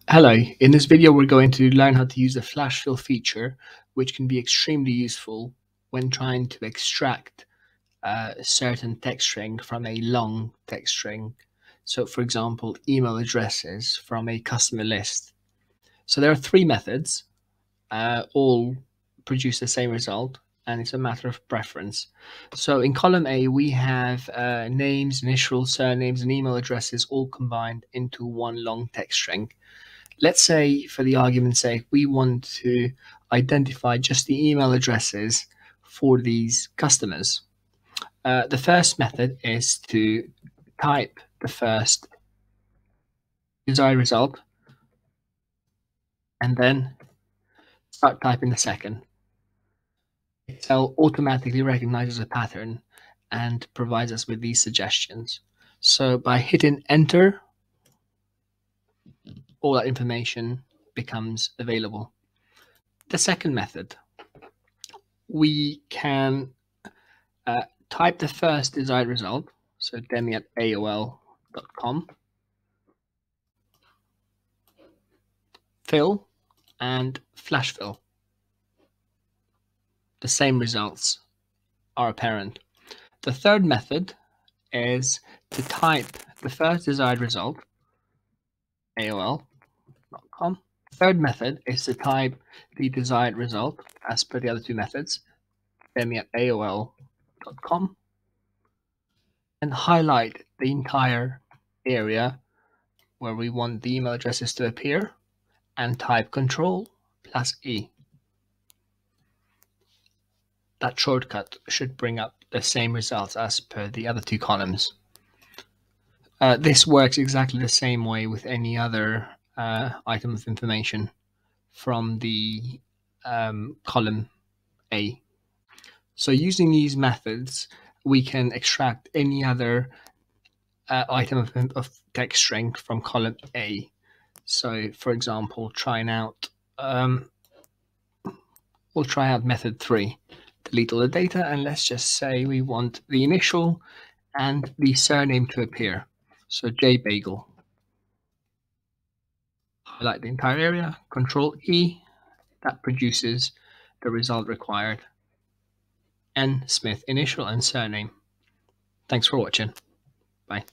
Hello, in this video we're going to learn how to use the flash fill feature, which can be extremely useful when trying to extract a certain text string from a long text string. So for example, email addresses from a customer list. So there are three methods, all produce the same result, and it's a matter of preference. So in column A, we have names, initials, surnames, and email addresses all combined into one long text string. Let's say, for the argument's sake, we want to identify just the email addresses for these customers. The first method is to type the first desired result and then start typing the second. Excel automatically recognizes a pattern and provides us with these suggestions. So by hitting enter, all that information becomes available. The second method, we can type the first desired result, so demi@aol.com, fill, and flash fill. The same results are apparent. The third method is to type the first desired result, aol.com. Third method is to type the desired result as per the other two methods, demi@aol.com, and highlight the entire area where we want the email addresses to appear and type ctr+e. That shortcut should bring up the same results as per the other two columns. This works exactly the same way with any other item of information from the column A. So using these methods, we can extract any other item of text string from column A. So for example, we'll try out method 3. Delete all the data, and let's just say we want the initial and the surname to appear. So jbagel. Highlight the entire area, Ctrl+E, that produces the result required. N Smith, initial and surname. Thanks for watching. Bye.